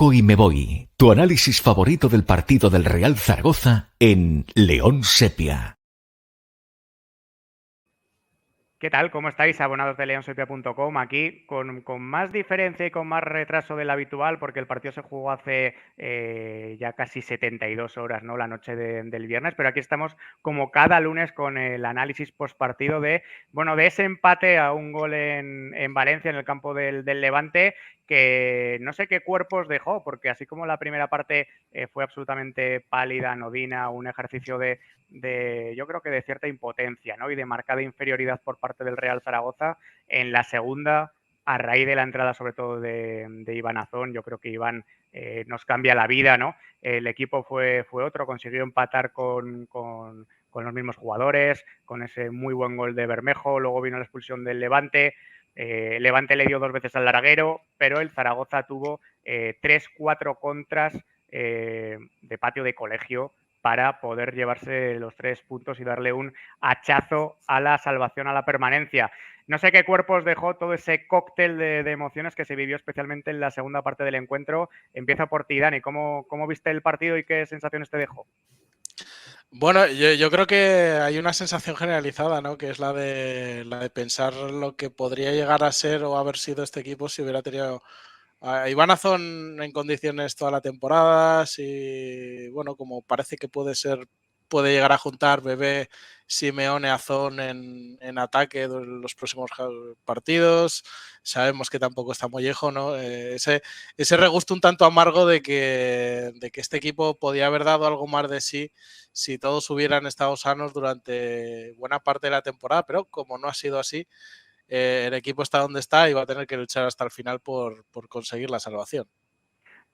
cojo y me voy. Tu análisis favorito del partido del Real Zaragoza en León Sepia. ¿Qué tal? ¿Cómo estáis, abonados de leonsepia.com? Aquí con más diferencia y con más retraso del habitual, porque el partido se jugó hace ya casi 72 horas, ¿no? La noche del viernes, pero aquí estamos como cada lunes con el análisis postpartido de ese empate a un gol en Valencia, en el campo del Levante, que no sé qué cuerpos dejó, porque así como la primera parte fue absolutamente pálida, anodina, un ejercicio yo creo que de cierta impotencia, ¿no? Y de marcada inferioridad por parte del Real Zaragoza. En la segunda, a raíz de la entrada sobre todo de Iván Azón, yo creo que Iván nos cambia la vida, ¿no? El equipo fue otro, consiguió empatar con los mismos jugadores, con ese muy buen gol de Bermejo, luego vino la expulsión del Levante. Levante le dio 2 veces al larguero, pero el Zaragoza tuvo 3-4 contras de patio de colegio para poder llevarse los 3 puntos y darle un hachazo a la salvación, a la permanencia. No sé qué cuerpos dejó todo ese cóctel de emociones que se vivió especialmente en la segunda parte del encuentro. Empieza por ti, Dani. ¿Cómo viste el partido y qué sensaciones te dejó? Bueno, yo creo que hay una sensación generalizada, ¿no? Que es la de pensar lo que podría llegar a ser o haber sido este equipo si hubiera tenido a Iván Azón en condiciones toda la temporada, si, bueno, como parece que puede llegar a juntar Bebé, Simeone, Azón en ataque en los próximos partidos. Sabemos que tampoco está Mollejo, ¿no? Ese regusto un tanto amargo de que este equipo podía haber dado algo más de sí si todos hubieran estado sanos durante buena parte de la temporada, pero como no ha sido así, el equipo está donde está y va a tener que luchar hasta el final por conseguir la salvación.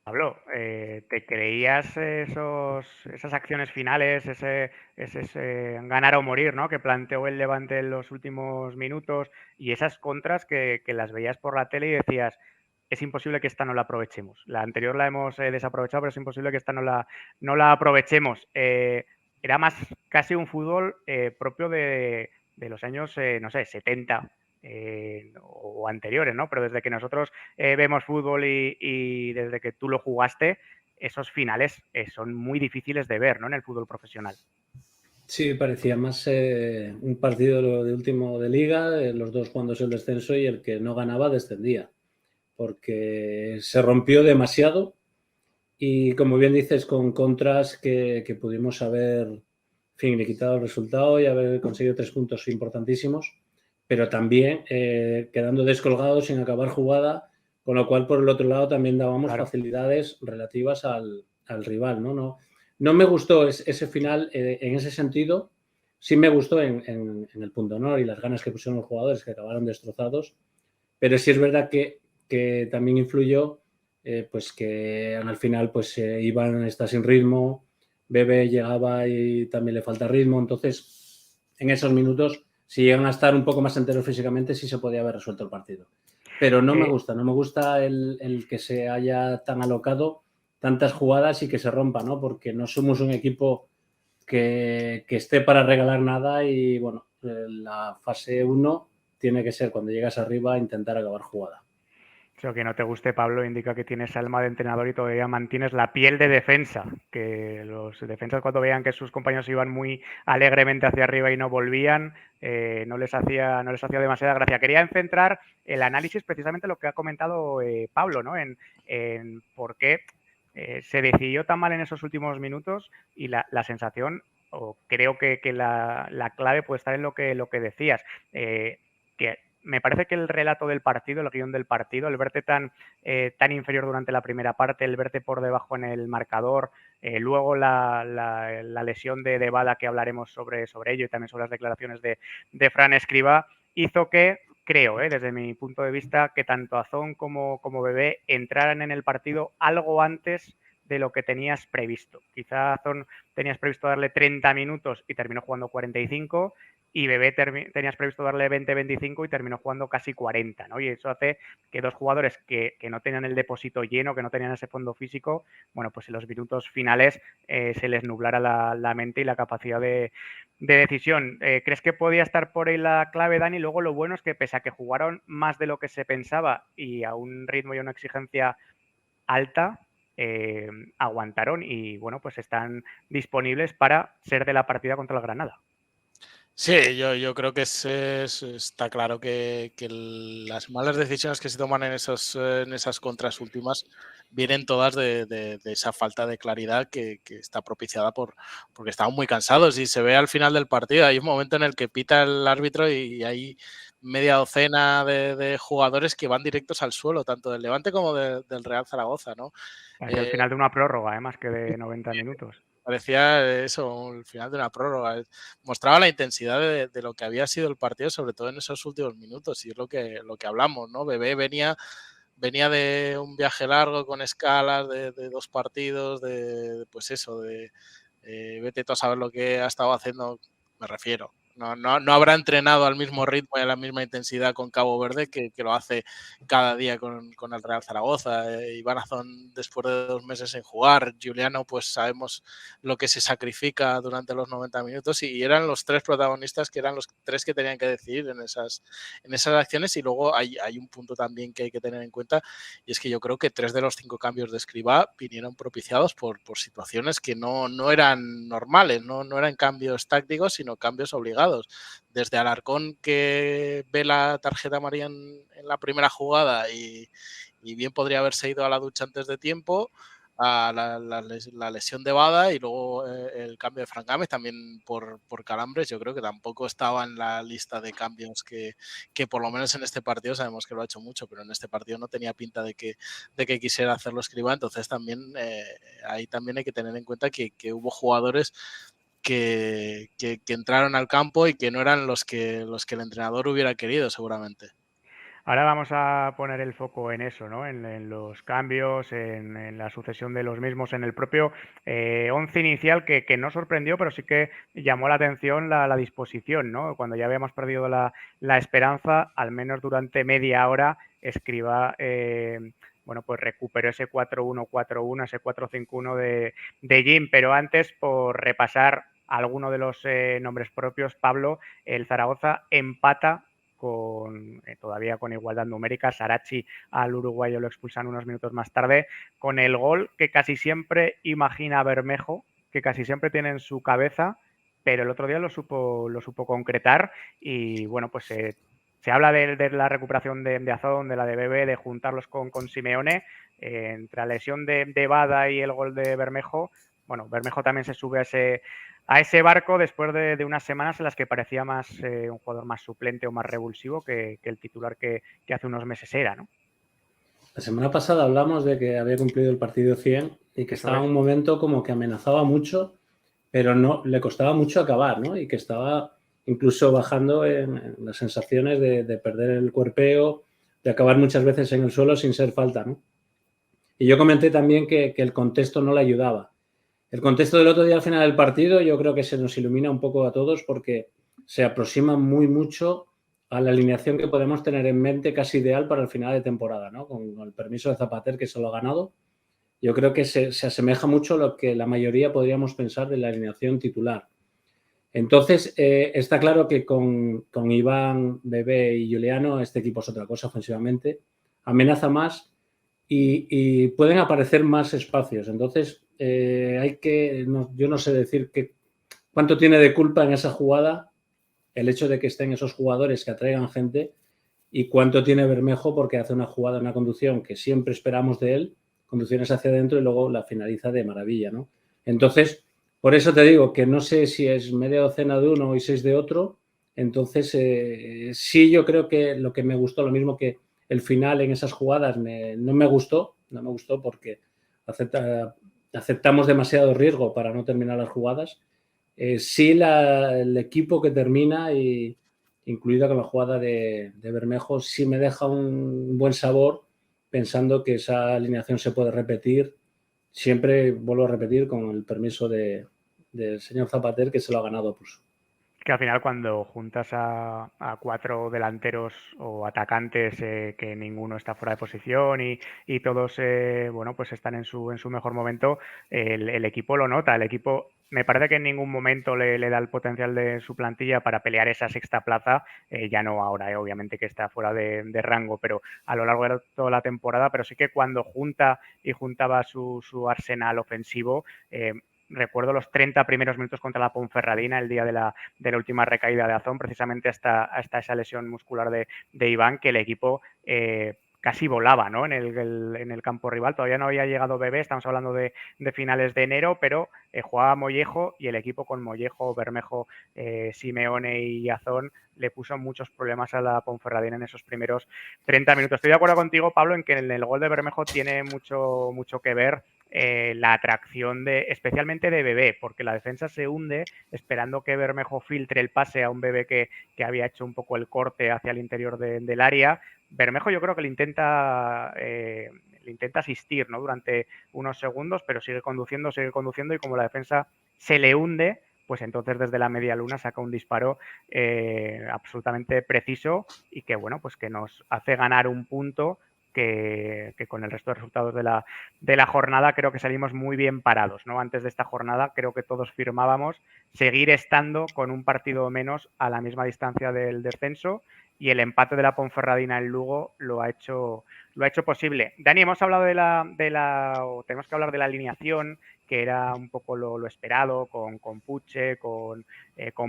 Pablo, ¿te creías esas acciones finales, ese ganar o morir, ¿no? Que planteó el Levante en los últimos minutos y esas contras que las veías por la tele y decías, es imposible que esta no la aprovechemos? La anterior la hemos desaprovechado, pero es imposible que esta no la aprovechemos. Era más casi un fútbol propio de los años, no sé, 70 o anteriores, ¿no? Pero desde que nosotros vemos fútbol y desde que tú lo jugaste, esos finales son muy difíciles de ver, ¿no? En el fútbol profesional. Sí, parecía más un partido de último de liga, los dos jugándose el descenso y el que no ganaba descendía, porque se rompió demasiado y, como bien dices, con contras que pudimos haber quitado el resultado y haber conseguido 3 puntos importantísimos, pero también quedando descolgados sin acabar jugada, con lo cual por el otro lado también dábamos facilidades relativas al rival, ¿no? No me gustó ese final en ese sentido. Sí me gustó en el punto honor y las ganas que pusieron los jugadores, que acabaron destrozados, pero sí es verdad que también influyó pues que al final pues Iván está sin ritmo, Bebe llegaba y también le falta ritmo, entonces en esos minutos si llegan a estar un poco más enteros físicamente sí se podía haber resuelto el partido. Pero no me gusta el que se haya tan alocado tantas jugadas y que se rompa, ¿no? Porque no somos un equipo que esté para regalar nada y, bueno, la fase 1 tiene que ser cuando llegas arriba intentar acabar jugada. Eso que no te guste, Pablo, indica que tienes alma de entrenador y todavía mantienes la piel de defensa. Que los defensas, cuando veían que sus compañeros iban muy alegremente hacia arriba y no volvían, no les hacía demasiada gracia. Quería centrar el análisis precisamente en lo que ha comentado Pablo, ¿no? En por qué se decidió tan mal en esos últimos minutos y la sensación, o creo que la clave puede estar en lo que decías. Que me parece que el relato del partido, el guión del partido, el verte tan inferior durante la primera parte, el verte por debajo en el marcador, luego la lesión de Dybala, que hablaremos sobre ello, y también sobre las declaraciones de Fran Escribá, hizo que, creo, desde mi punto de vista, que tanto Azón como Bebé entraran en el partido algo antes de lo que tenías previsto. Quizá Azón tenías previsto darle 30 minutos y terminó jugando 45, y Bebé tenías previsto darle 20-25 y terminó jugando casi 40, ¿no? Y eso hace que dos jugadores que no tenían el depósito lleno, que no tenían ese fondo físico, bueno, pues en los minutos finales se les nublara la mente y la capacidad de decisión. ¿Crees que podía estar por ahí la clave, Dani? Luego lo bueno es que pese a que jugaron más de lo que se pensaba y a un ritmo y a una exigencia alta, aguantaron y bueno, pues están disponibles para ser de la partida contra el Granada. Sí, yo creo que está claro que las malas decisiones que se toman en esas contras últimas vienen todas de esa falta de claridad que está propiciada porque estaban muy cansados y se ve al final del partido. Hay un momento en el que pita el árbitro y hay media docena de jugadores que van directos al suelo, tanto del Levante como del Real Zaragoza, ¿no? Hacia el final de una prórroga, más que de 90 minutos. Parecía eso, el final de una prórroga. Mostraba la intensidad de lo que había sido el partido, sobre todo en esos últimos minutos, y es lo que hablamos, ¿no? Bebé venía de un viaje largo con escalas de 2 partidos, pues eso, vete tú a saber lo que ha estado haciendo, me refiero. No habrá entrenado al mismo ritmo y a la misma intensidad con Cabo Verde que lo hace cada día con el Real Zaragoza. Iván Azón después de 2 meses sin jugar, Giuliano pues sabemos lo que se sacrifica durante los 90 minutos y eran los 3 protagonistas que eran los 3 que tenían que decidir en esas acciones y luego hay un punto también que hay que tener en cuenta y es que yo creo que 3 de los 5 cambios de Escribá vinieron propiciados por situaciones que no eran normales, no eran cambios tácticos sino cambios obligados. Desde Alarcón que ve la tarjeta amarilla en la primera jugada y bien podría haberse ido a la ducha antes de tiempo, a la lesión de Bada y luego el cambio de Fran Gámez también por calambres. Yo creo que tampoco estaba en la lista de cambios que por lo menos en este partido sabemos que lo ha hecho mucho, pero en este partido no tenía pinta de que quisiera hacerlo Escribá. Entonces también ahí también hay que tener en cuenta que hubo jugadores que entraron al campo y que no eran los que el entrenador hubiera querido seguramente. Ahora vamos a poner el foco en eso, ¿no? En los cambios, en la sucesión de los mismos, en el propio once inicial que no sorprendió, pero sí que llamó la atención la disposición, ¿no? Cuando ya habíamos perdido la esperanza, al menos durante media hora, Escribá bueno, pues recuperó ese 4-1-4-1, ese 4-5-1 de Jim, pero antes, por repasar alguno de los nombres propios, Pablo, el Zaragoza empata todavía con igualdad numérica. Sarachi al uruguayo lo expulsan unos minutos más tarde con el gol que casi siempre imagina Bermejo, que casi siempre tiene en su cabeza, pero el otro día lo supo concretar y bueno, pues se habla de la recuperación de Azón, de la de Bebé, de juntarlos con Simeone, entre la lesión de Bada y el gol de Bermejo. Bueno, Bermejo también se sube a ese barco después de unas semanas en las que parecía más un jugador más suplente o más revulsivo que el titular que hace unos meses era, ¿no? La semana pasada hablamos de que había cumplido el partido 100 y que estaba en un momento como que amenazaba mucho, pero no le costaba mucho acabar, ¿no? Y que estaba incluso bajando en las sensaciones de perder el cuerpeo, de acabar muchas veces en el suelo sin ser falta, ¿no? Y yo comenté también que el contexto no le ayudaba. El contexto del otro día al final del partido yo creo que se nos ilumina un poco a todos porque se aproxima mucho a la alineación que podemos tener en mente casi ideal para el final de temporada, ¿no? Con el permiso de Zapater que se lo ha ganado. Yo creo que se asemeja mucho a lo que la mayoría podríamos pensar de la alineación titular. Entonces, está claro que con Iván, Bebé y Giuliano este equipo es otra cosa ofensivamente, amenaza más y pueden aparecer más espacios. Entonces, yo no sé decir cuánto tiene de culpa en esa jugada el hecho de que estén esos jugadores que atraigan gente y cuánto tiene Bermejo porque hace una jugada, una conducción que siempre esperamos de él, conducciones hacia adentro y luego la finaliza de maravilla, ¿no? Entonces, por eso te digo que no sé si es media docena de uno y 6 de otro. Entonces, sí, yo creo que lo que me gustó, lo mismo que el final en esas jugadas, no me gustó porque aceptamos demasiado riesgo para no terminar las jugadas. Sí, el equipo que termina, incluida con la jugada de Bermejo, sí me deja un buen sabor pensando que esa alineación se puede repetir. Siempre vuelvo a repetir con el permiso del señor Zapater que se lo ha ganado a pulso. Que al final cuando juntas a 4 delanteros o atacantes que ninguno está fuera de posición y todos bueno, pues están en su mejor momento, el equipo lo nota. El equipo me parece que en ningún momento le da el potencial de su plantilla para pelear esa sexta plaza, ya no ahora, obviamente que está fuera de rango, pero a lo largo de toda la temporada, pero sí que cuando juntaba su arsenal ofensivo, recuerdo los 30 primeros minutos contra la Ponferradina, el día de la última recaída de Azón, precisamente hasta esa lesión muscular de Iván, que el equipo casi volaba, ¿no? En el campo rival. Todavía no había llegado Bebé, estamos hablando de finales de enero, pero jugaba Mollejo y el equipo con Mollejo, Bermejo, Simeone y Azón le puso muchos problemas a la Ponferradina en esos primeros 30 minutos. Estoy de acuerdo contigo, Pablo, en que en el gol de Bermejo tiene mucho que ver la atracción especialmente de Bebé, porque la defensa se hunde esperando que Bermejo filtre el pase a un Bebé que había hecho un poco el corte hacia el interior del área. Bermejo yo creo que le intenta asistir, ¿no? Durante unos segundos, pero sigue conduciendo y como la defensa se le hunde, pues entonces desde la media luna saca un disparo absolutamente preciso y que, bueno, pues que nos hace ganar un punto que con el resto de resultados de la jornada creo que salimos muy bien parados, ¿no? Antes de esta jornada creo que todos firmábamos seguir estando con un partido menos a la misma distancia del descenso y el empate de la Ponferradina en Lugo lo ha hecho posible. Dani, hemos hablado o tenemos que hablar de la alineación, que era un poco lo esperado, con Puche, con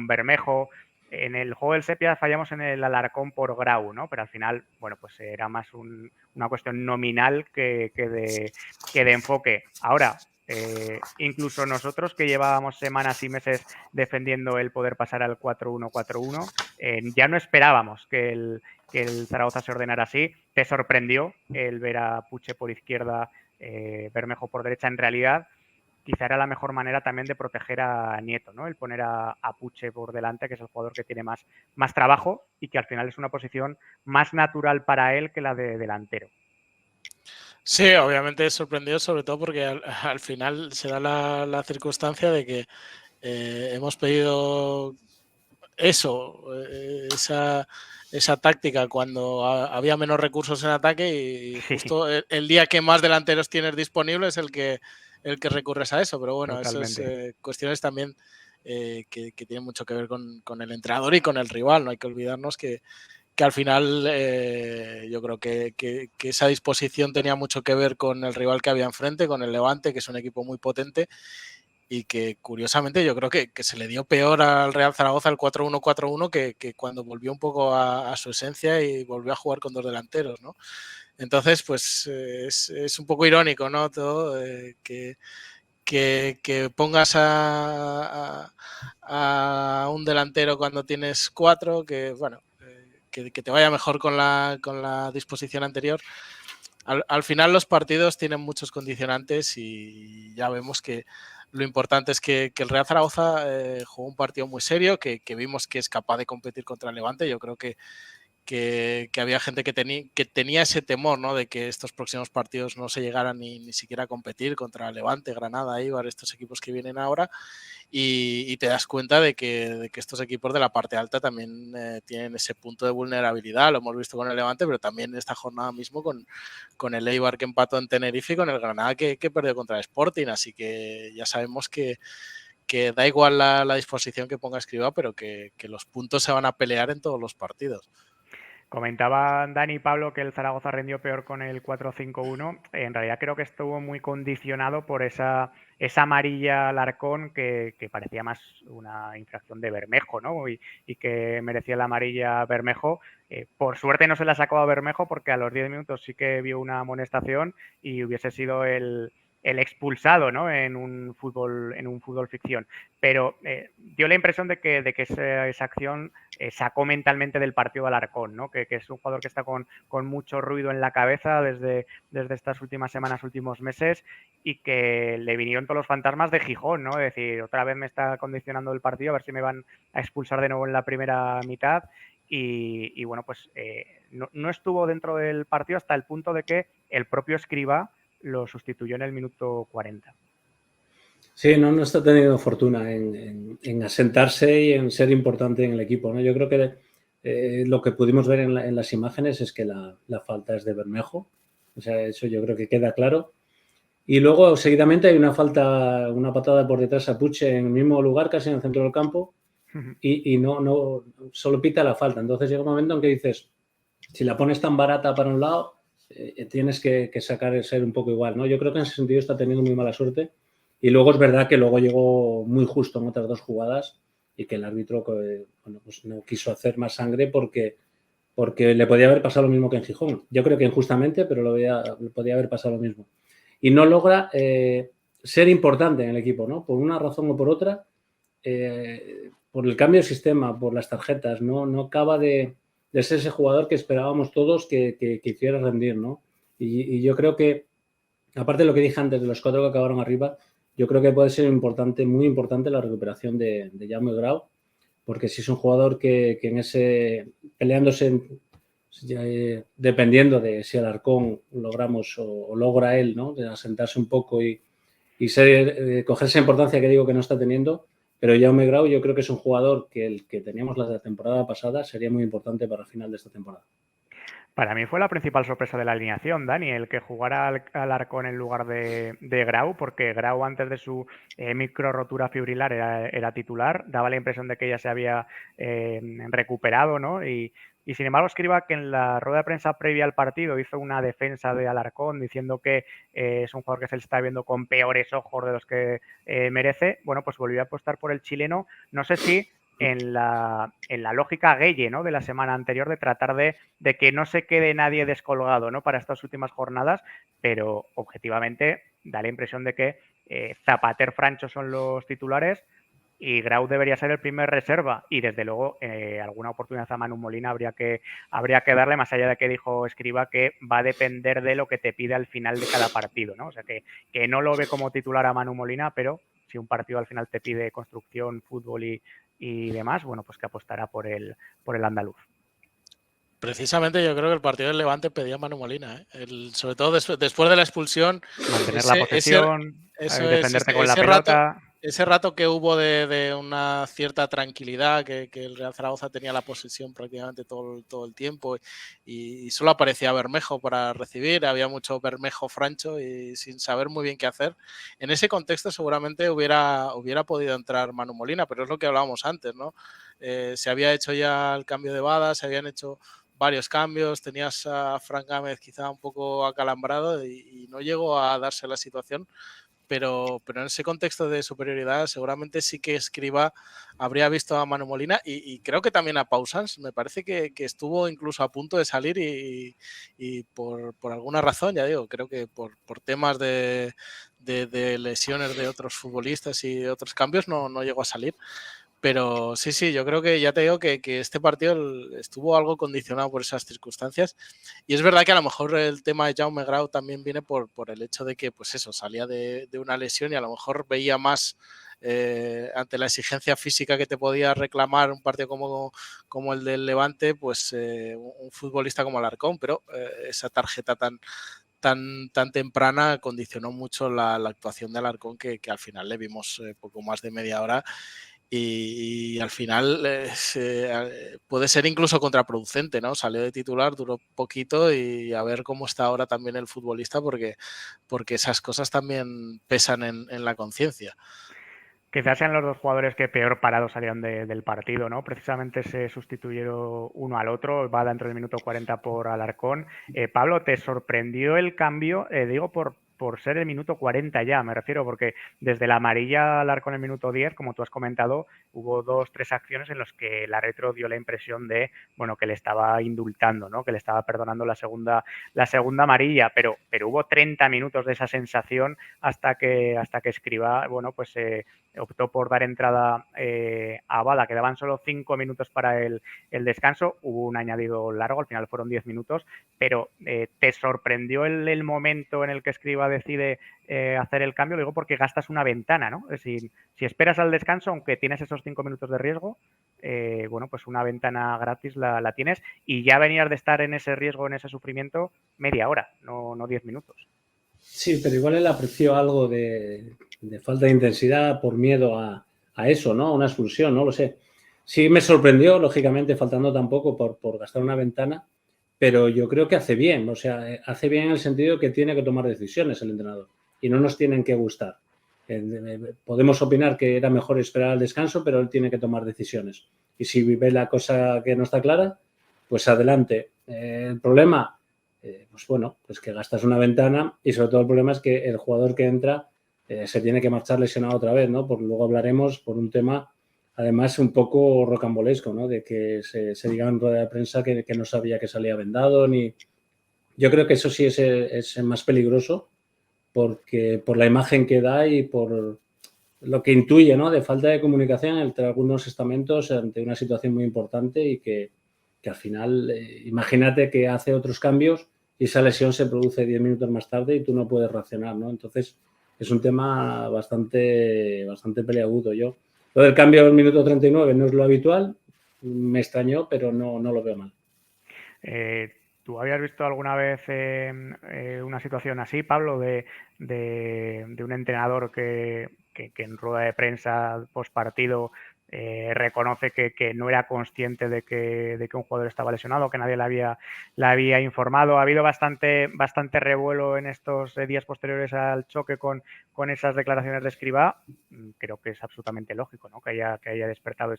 Bermejo. En el juego del Sepia fallamos en el Alarcón por Grau, ¿no? Pero al final, bueno, pues era más una cuestión nominal que de enfoque. Ahora, incluso nosotros que llevábamos semanas y meses defendiendo el poder pasar al 4-1-4-1, ya no esperábamos que el Zaragoza se ordenara así. Te sorprendió el ver a Puche por izquierda, Bermejo por derecha. En realidad, quizá era la mejor manera también de proteger a Nieto, ¿no? El poner a Puche por delante, que es el jugador que tiene más trabajo y que al final es una posición más natural para él que la de delantero. Sí, obviamente sorprendido, sobre todo porque al final se da la circunstancia de que hemos pedido eso, esa táctica cuando había menos recursos en ataque y justo el día que más delanteros tienes disponibles es el que recurres a eso, pero bueno, Totalmente. eso es cuestiones también que tienen mucho que ver con el entrenador y con el rival, no hay que olvidarnos que al final yo creo que esa disposición tenía mucho que ver con el rival que había enfrente, con el Levante, que es un equipo muy potente y que curiosamente yo creo que se le dio peor al Real Zaragoza el 4-1-4-1 que cuando volvió un poco a su esencia y volvió a jugar con dos delanteros, ¿no? Entonces, pues es un poco irónico, ¿no? Todo, que pongas a un delantero cuando tienes cuatro, que bueno, que te vaya mejor con la disposición anterior. Al final los partidos tienen muchos condicionantes y ya vemos que lo importante es que el Real Zaragoza jugó un partido muy serio, que vimos que es capaz de competir contra el Levante. Yo creo que había gente que tenía ese temor, ¿no? De que estos próximos partidos no se llegaran ni siquiera a competir contra Levante, Granada, Eibar, estos equipos que vienen ahora. Y te das cuenta de que estos equipos de la parte alta también tienen ese punto de vulnerabilidad. Lo hemos visto con el Levante, pero también esta jornada mismo con el Eibar que empató en Tenerife y con el Granada que perdió contra el Sporting. Así que ya sabemos que da igual la disposición que ponga Escribá, pero que los puntos se van a pelear en todos los partidos. Comentaban Dani y Pablo que el Zaragoza rindió peor con el 4-5-1. En realidad creo que estuvo muy condicionado por esa amarilla Alarcón que parecía más una infracción de Bermejo, ¿no? Y que merecía la amarilla Bermejo. Por suerte no se la sacó a Bermejo porque a los 10 minutos sí que vio una amonestación y hubiese sido el expulsado, ¿no? En un fútbol ficción. Pero dio la impresión de que esa acción sacó mentalmente del partido al Alarcón, ¿no? Que es un jugador que está con mucho ruido en la cabeza desde estas últimas semanas, últimos meses, y que le vinieron todos los fantasmas de Gijón, ¿no? Es decir, otra vez me está condicionando el partido, a ver si me van a expulsar de nuevo en la primera mitad. Y bueno, pues no estuvo dentro del partido hasta el punto de que el propio Escribá lo sustituyó en el minuto 40. Sí, no está teniendo fortuna en asentarse y en ser importante en el equipo, ¿no? Yo creo que lo que pudimos ver en las imágenes es que la falta es de Bermejo. O sea, eso yo creo que queda claro. Y luego, seguidamente, hay una patada por detrás a Puche en el mismo lugar, casi en el centro del campo, y no solo pita la falta. Entonces llega un momento en que dices, si la pones tan barata para un lado, tienes que sacar el ser un poco igual, ¿no? Yo creo que en ese sentido está teniendo muy mala suerte. Y luego es verdad que luego llegó muy justo en otras dos jugadas y que el árbitro pues no quiso hacer más sangre porque le podía haber pasado lo mismo que en Gijón. Yo creo que injustamente, pero le podía haber pasado lo mismo. Y no logra ser importante en el equipo, ¿no? Por una razón o por otra, por el cambio de sistema, por las tarjetas, no acaba de ser ese jugador que esperábamos todos que hiciera rendir, ¿no? Y yo creo que, aparte de lo que dije antes de los 4 que acabaron arriba, yo creo que puede ser importante, muy importante la recuperación de Jaume Grau, porque si es un jugador que en ese, peleándose, dependiendo de si Alarcón logramos o logra él, ¿no? De asentarse un poco y coger esa importancia que digo que no está teniendo, pero Jaume Grau yo creo que es un jugador que el que teníamos la temporada pasada sería muy importante para el final de esta temporada. Para mí fue la principal sorpresa de la alineación, Dani, el que jugara Alarcón en lugar de Grau, porque Grau antes de su micro rotura fibrilar era titular, daba la impresión de que ya se había recuperado, ¿no? Y sin embargo, escriba que en la rueda de prensa previa al partido hizo una defensa de Alarcón diciendo que es un jugador que se le está viendo con peores ojos de los que merece. Bueno, pues volvió a apostar por el chileno. No sé si en la lógica Gueye, ¿no? De la semana anterior, de tratar de que no se quede nadie descolgado, ¿no? Para estas últimas jornadas, pero objetivamente da la impresión de que Zapater, Francho son los titulares y Grau debería ser el primer reserva y desde luego alguna oportunidad a Manu Molina habría que darle, más allá de que dijo Escriba que va a depender de lo que te pide al final de cada partido, ¿no? O sea que no lo ve como titular a Manu Molina, pero si un partido al final te pide construcción, fútbol y demás, bueno, pues que apostará por el andaluz. Precisamente yo creo que el partido del Levante pedía a Manu Molina, ¿eh? Sobre todo después de la expulsión. Mantener la posesión, defenderte con la pelota. Ese rato que hubo de una cierta tranquilidad, que el Real Zaragoza tenía la posesión prácticamente todo el tiempo y solo aparecía Bermejo para recibir, había mucho Bermejo Francho y sin saber muy bien qué hacer. En ese contexto seguramente hubiera podido entrar Manu Molina, pero es lo que hablábamos antes, ¿no? Se había hecho ya el cambio de Bada, se habían hecho varios cambios, tenías a Fran Gámez quizá un poco acalambrado y no llegó a darse la situación, pero en ese contexto de superioridad seguramente sí que Escriba habría visto a Manu Molina y creo que también a Pausans, me parece que estuvo incluso a punto de salir y por alguna razón, ya digo, creo que por temas de lesiones de otros futbolistas y de otros cambios no llegó a salir. Pero sí, yo creo que ya te digo que este partido estuvo algo condicionado por esas circunstancias. Y es verdad que a lo mejor el tema de Jaume Grau también viene por el hecho de que, pues eso, salía de una lesión y a lo mejor veía más ante la exigencia física que te podía reclamar un partido como el del Levante, pues un futbolista como Alarcón, pero esa tarjeta tan temprana condicionó mucho la actuación de Alarcón que al final le vimos poco más de media hora. Y al final puede ser incluso contraproducente, ¿no? Salió de titular, duró poquito y a ver cómo está ahora también el futbolista porque esas cosas también pesan en la conciencia. Quizás sean los dos jugadores que peor parados salieron del partido, ¿no? Precisamente se sustituyeron uno al otro, va dentro del minuto 40 por Alarcón. Pablo, ¿te sorprendió el cambio? Digo por ser el minuto 40 ya, me refiero, porque desde la amarilla al arco en el minuto 10, como tú has comentado, hubo 2-3 acciones en las que el árbitro dio la impresión de, bueno, que le estaba indultando, ¿no? Que le estaba perdonando la segunda amarilla, pero hubo 30 minutos de esa sensación hasta que Escriba, bueno, pues optó por dar entrada a Bada. Quedaban solo 5 minutos para el descanso, hubo un añadido largo, al final fueron 10 minutos, pero ¿te sorprendió el momento en el que Escriba decide hacer el cambio? Lo digo porque gastas una ventana, ¿no? Es decir, si esperas al descanso, aunque tienes esos 5 minutos de riesgo, bueno, pues una ventana gratis la tienes y ya venías de estar en ese riesgo, en ese sufrimiento, media hora, no 10 minutos. Sí, pero igual él apreció algo de de falta de intensidad por miedo a eso, ¿no? A una expulsión, no lo sé. Sí me sorprendió, lógicamente, faltando tampoco por gastar una ventana, pero yo creo que hace bien, o sea, hace bien en el sentido que tiene que tomar decisiones el entrenador y no nos tienen que gustar. Podemos opinar que era mejor esperar al descanso, pero él tiene que tomar decisiones. Y si ve la cosa que no está clara, pues adelante. El problema, pues bueno, pues que gastas una ventana y sobre todo el problema es que el jugador que entra se tiene que marchar lesionado otra vez, ¿no? Porque luego hablaremos por un tema, además, un poco rocambolesco, ¿no? De que se diga en rueda de prensa que no sabía que salía vendado, ni... Yo creo que eso sí es más peligroso porque por la imagen que da y por lo que intuye, ¿no? De falta de comunicación entre algunos estamentos ante una situación muy importante y que al final, imagínate que hace otros cambios y esa lesión se produce 10 minutos más tarde y tú no puedes reaccionar, ¿no? Entonces, es un tema bastante peliagudo. Lo del cambio al minuto 39 no es lo habitual, me extrañó, pero no lo veo mal. ¿Tú habías visto alguna vez una situación así, Pablo, de un entrenador que en rueda de prensa post partido reconoce que no era consciente de que un jugador estaba lesionado, que nadie le había informado? Ha habido bastante revuelo en estos días posteriores al choque con esas declaraciones de Escribá. Creo que es absolutamente lógico, ¿no? que haya despertado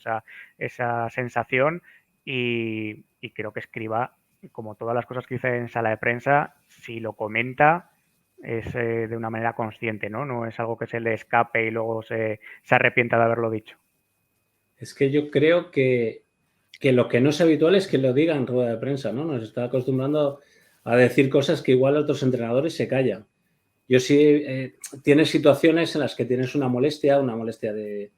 esa sensación y creo que Escribá, como todas las cosas que dice en sala de prensa, si lo comenta es de una manera consciente, ¿no? No es algo que se le escape y luego se arrepienta de haberlo dicho. Es que yo creo que lo que no es habitual es que lo diga en rueda de prensa, ¿no? Nos está acostumbrando a decir cosas que igual otros entrenadores se callan. Yo sí, tienes situaciones en las que tienes una molestia de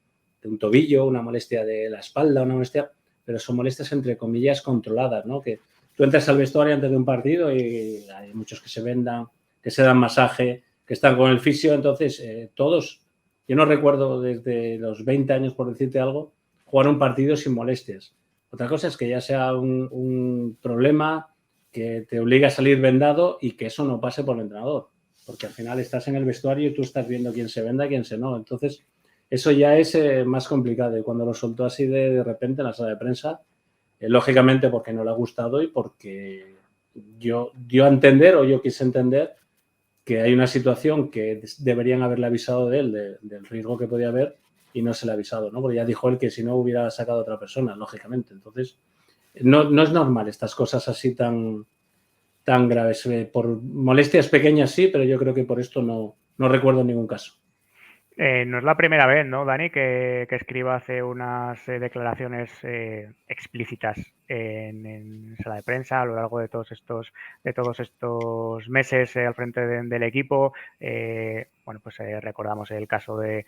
un tobillo, una molestia de la espalda, una molestia, pero son molestias entre comillas controladas, ¿no? Que tú entras al vestuario antes de un partido y hay muchos que se vendan, que se dan masaje, que están con el fisio, entonces todos, yo no recuerdo desde los 20 años, por decirte algo, jugar un partido sin molestias. Otra cosa es que ya sea un problema que te obliga a salir vendado y que eso no pase por el entrenador, porque al final estás en el vestuario y tú estás viendo quién se venda y quién se no. Entonces, eso ya es más complicado. Y cuando lo soltó así de repente en la sala de prensa, lógicamente porque no le ha gustado y porque yo dio a entender, o yo quise entender, que hay una situación que deberían haberle avisado de él, del riesgo que podía haber, y no se le ha avisado, ¿no? Porque ya dijo él que si no hubiera sacado a otra persona, lógicamente. Entonces, no es normal estas cosas así tan graves. Por molestias pequeñas sí, pero yo creo que por esto no recuerdo ningún caso. No es la primera vez, ¿no, Dani, que Escribá hace unas declaraciones explícitas en sala de prensa a lo largo de todos estos meses al frente del equipo? Bueno, pues recordamos el caso de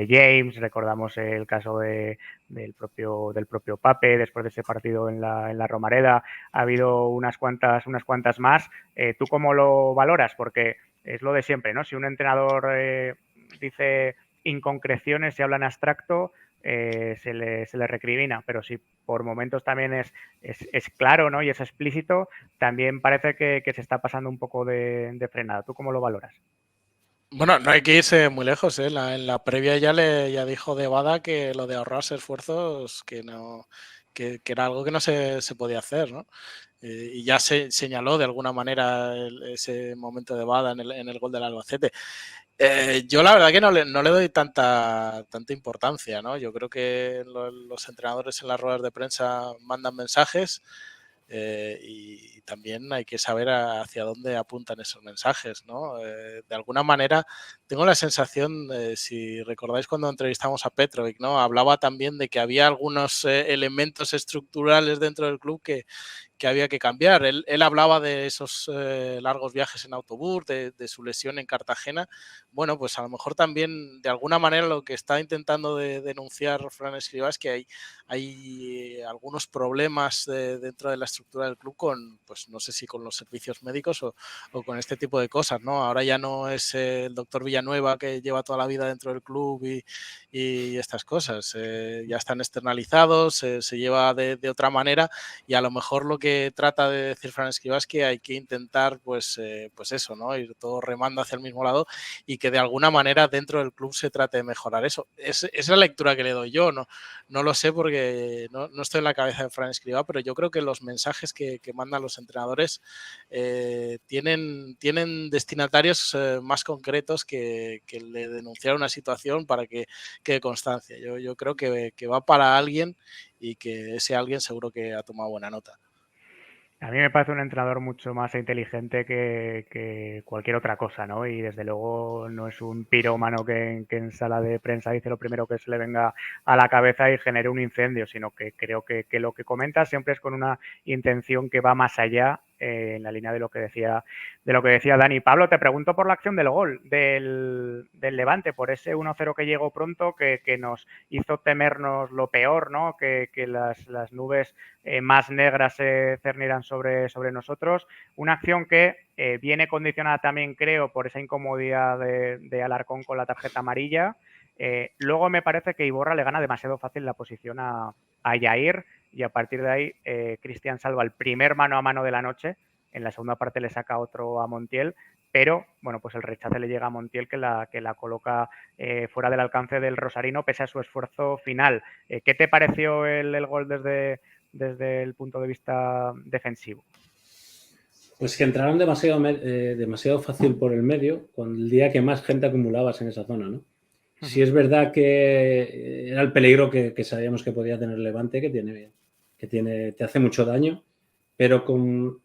James, recordamos el caso del propio Pape después de ese partido en la Romareda. Ha habido unas cuantas más. ¿Tú cómo lo valoras? Porque es lo de siempre, ¿no? Si un entrenador dice inconcreciones y habla en abstracto, se le recrimina, pero si por momentos también es claro, ¿no? Y es explícito, también parece que se está pasando un poco de frenada. ¿Tú cómo lo valoras? Bueno, no hay que irse muy lejos, ¿eh? En la previa ya dijo de Bada que lo de ahorrarse esfuerzos que era algo que no se podía hacer, ¿no? Y ya se señaló de alguna manera ese momento de Bada en el gol del Albacete. Yo la verdad que no le doy tanta importancia, ¿no? Yo creo que los entrenadores en las ruedas de prensa mandan mensajes y también hay que saber hacia dónde apuntan esos mensajes, ¿no? De alguna manera tengo la sensación, si recordáis cuando entrevistamos a Petrovic, ¿no? Hablaba también de que había algunos elementos estructurales dentro del club que había que cambiar. Él hablaba de esos largos viajes en autobús, de su lesión en Cartagena. Bueno, pues a lo mejor también de alguna manera lo que está intentando denunciar Fran Escribá es que hay algunos problemas dentro de la estructura infraestructura del club con, pues no sé si con los servicios médicos o con este tipo de cosas, ¿no? Ahora ya no es el doctor Villanueva que lleva toda la vida dentro del club y estas cosas. Ya están externalizados, se lleva de otra manera y a lo mejor lo que trata de decir Fran Escribá es que hay que intentar, pues eso, ¿no? Ir todo remando hacia el mismo lado y que de alguna manera dentro del club se trate de mejorar eso. Es la lectura que le doy yo, no lo sé porque no estoy en la cabeza de Fran Escribá, pero yo creo que los mensajes que mandan los entrenadores tienen destinatarios más concretos que le denunciar una situación para que quede constancia. Yo creo que va para alguien y que ese alguien seguro que ha tomado buena nota. A mí me parece un entrenador mucho más inteligente que cualquier otra cosa, ¿no? Y desde luego no es un pirómano que en sala de prensa dice lo primero que se le venga a la cabeza y genere un incendio, sino que creo que lo que comenta siempre es con una intención que va más allá, en la línea de lo que decía Dani. Pablo, te pregunto por la acción del gol del Levante, por ese 1-0 que llegó pronto, que nos hizo temernos lo peor, ¿no? Que las nubes más negras se cernirán sobre nosotros. Una acción que viene condicionada también, creo, por esa incomodidad de Alarcón con la tarjeta amarilla. Luego me parece que Iborra le gana demasiado fácil la posición a Yair y a partir de ahí Cristian salva el primer mano a mano de la noche. En la segunda parte le saca otro a Montiel, pero bueno, pues el rechace le llega a Montiel que la coloca fuera del alcance del rosarino pese a su esfuerzo final. ¿Qué te pareció el gol desde el punto de vista defensivo? Pues que entraron demasiado fácil por el medio, con el día que más gente acumulabas en esa zona, ¿no? Sí es verdad que era el peligro que sabíamos que podía tener Levante, te hace mucho daño, pero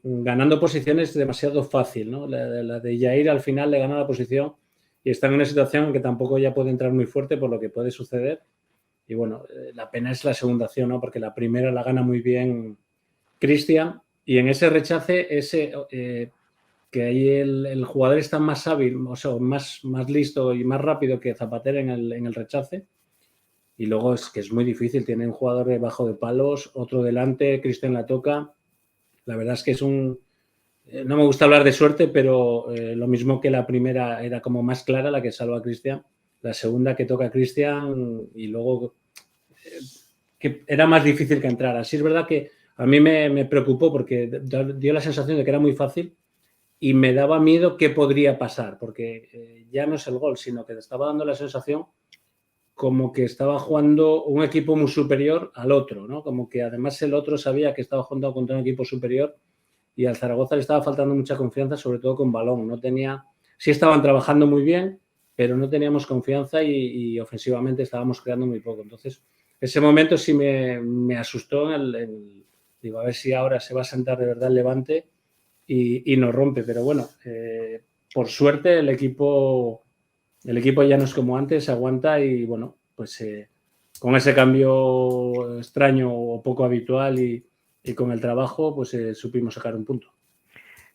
ganando posiciones demasiado fácil, ¿no? La de Yair al final le gana la posición y está en una situación en que tampoco ya puede entrar muy fuerte por lo que puede suceder. Y bueno, la pena es la segunda acción, ¿no? Porque la primera la gana muy bien Cristian y en ese rechace, que ahí el jugador está más hábil, o sea, más listo y más rápido que Zapatero en el rechace. Y luego es que es muy difícil. Tiene un jugador debajo de palos, otro delante, Cristian la toca. La verdad es que es no me gusta hablar de suerte, pero lo mismo que la primera era como más clara, la que salva a Cristian. La segunda que toca a Cristian y luego que era más difícil que entrara. Sí es verdad que a mí me preocupó porque dio la sensación de que era muy fácil y me daba miedo qué podría pasar, porque ya no es el gol, sino que te estaba dando la sensación como que estaba jugando un equipo muy superior al otro, ¿no? Como que además el otro sabía que estaba jugando contra un equipo superior y al Zaragoza le estaba faltando mucha confianza, sobre todo con balón. Sí estaban trabajando muy bien, pero no teníamos confianza y ofensivamente estábamos creando muy poco. Entonces, ese momento sí me asustó. Digo, a ver si ahora se va a sentar de verdad el Levante y nos rompe. Pero bueno, por suerte el equipo ya no es como antes, aguanta y bueno, pues con ese cambio extraño o poco habitual y con el trabajo, pues supimos sacar un punto.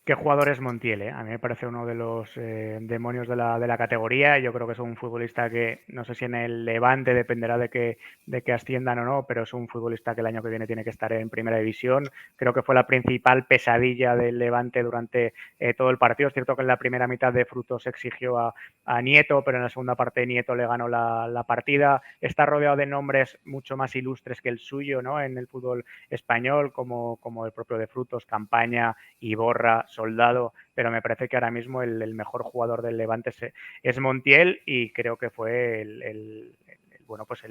Qué jugador es Montiel, ¿eh? A mí me parece uno de los demonios de la categoría. Yo creo que es un futbolista que, no sé si en el Levante dependerá de que asciendan o no, pero es un futbolista que el año que viene tiene que estar en primera división. Creo que fue la principal pesadilla del Levante durante todo el partido. Es cierto que en la primera mitad de Frutos exigió a Nieto, pero en la segunda parte Nieto le ganó la partida. Está rodeado de nombres mucho más ilustres que el suyo, ¿no? En el fútbol español, como el propio de Frutos, Campaña, Iborra, Soldado, pero me parece que ahora mismo el mejor jugador del Levante es Montiel y creo que fue el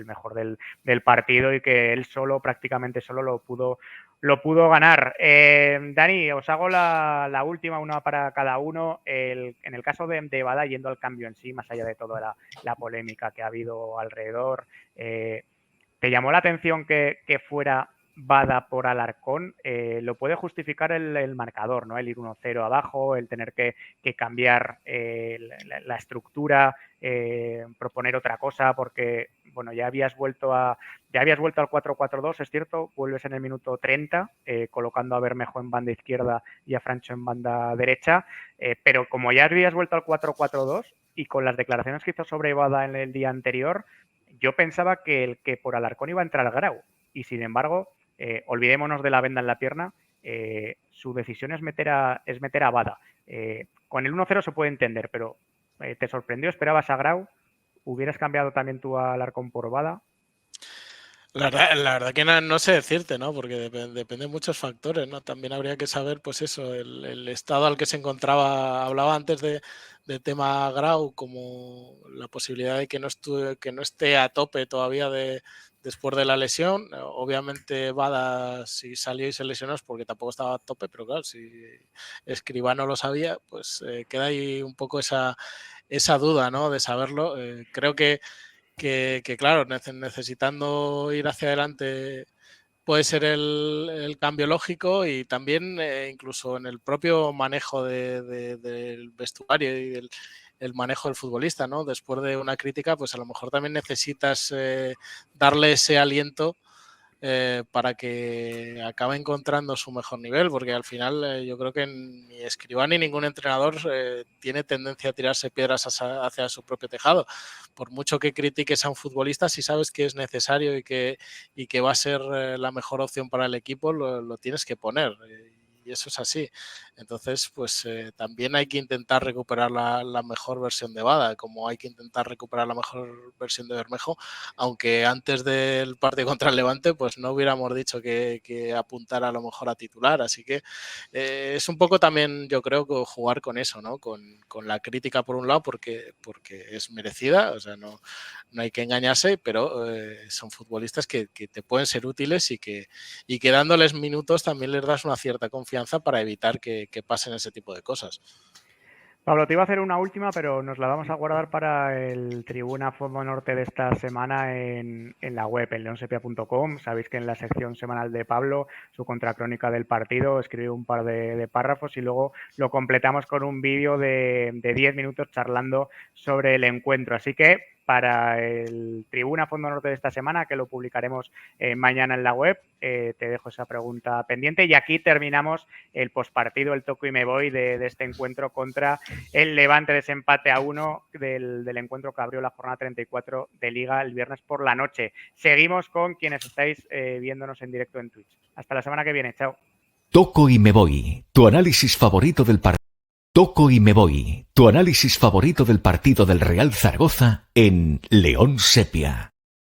mejor del partido y que él prácticamente solo lo pudo ganar. Dani, os hago la última, una para cada uno. En el caso de Bada, yendo al cambio en sí, más allá de toda la polémica que ha habido alrededor, ¿te llamó la atención que fuera Bada por Alarcón? Lo puede justificar el marcador, ¿no? El ir 1-0 abajo, el tener que cambiar la estructura, proponer otra cosa, porque bueno, ya habías vuelto al 4-4-2, es cierto, vuelves en el minuto 30, colocando a Bermejo en banda izquierda y a Francho en banda derecha, pero como ya habías vuelto al 4-4-2 y con las declaraciones que hizo sobre Bada en el día anterior, yo pensaba que el que por Alarcón iba a entrar Grau y sin embargo olvidémonos de la venda en la pierna su decisión es meter a Bada. Con el 1-0 se puede entender, pero ¿te sorprendió? ¿Esperabas a Grau? ¿Hubieras cambiado también tú a Alarcón por Bada? La verdad que no sé decirte, ¿no? Porque depende de muchos factores, ¿no? También habría que saber, pues eso, el estado al que se encontraba. Hablaba antes de tema Grau, como la posibilidad de que no esté a tope todavía después de la lesión. Obviamente Bada, si salió y se lesionó es porque tampoco estaba a tope, pero claro, si Escribano lo sabía, pues queda ahí un poco esa duda, ¿no? De saberlo. Creo que claro, necesitando ir hacia adelante puede ser el cambio lógico, y también incluso en el propio manejo del vestuario y el manejo del futbolista, ¿no? Después de una crítica, pues a lo mejor también necesitas darle ese aliento para que acabe encontrando su mejor nivel, porque al final yo creo que ni Escribán ni ningún entrenador tiene tendencia a tirarse piedras hacia su propio tejado. Por mucho que critiques a un futbolista, si sabes que es necesario y que va a ser la mejor opción para el equipo, lo tienes que poner. Y eso es así. Entonces, pues también hay que intentar recuperar la mejor versión de Bada, como hay que intentar recuperar la mejor versión de Bermejo, aunque antes del partido contra el Levante, pues no hubiéramos dicho que apuntara a lo mejor a titular. Así que es un poco también, yo creo, que jugar con eso, ¿no? Con la crítica por un lado, porque es merecida, o sea, no hay que engañarse, pero son futbolistas que te pueden ser útiles y que dándoles minutos también les das una cierta confianza para evitar que pasen ese tipo de cosas. Pablo, te iba a hacer una última, pero nos la vamos a guardar para el Tribuna Fondo Norte de esta semana en la web, en leonsepia.com. Sabéis que en la sección semanal de Pablo, su contracrónica del partido, escribió un par de párrafos y luego lo completamos con un vídeo de 10 minutos charlando sobre el encuentro. Así que para el Tribuna Fondo Norte de esta semana, que lo publicaremos mañana en la web, te dejo esa pregunta pendiente. Y aquí terminamos el postpartido, el toco y me voy de este encuentro contra el Levante, desempate a 1 del encuentro que abrió la jornada 34 de Liga el viernes por la noche. Seguimos con quienes estáis viéndonos en directo en Twitch. Hasta la semana que viene. Chao. Toco y me voy. Tu análisis favorito del partido. Toco y me voy. Tu análisis favorito del partido del Real Zaragoza en León Sepia.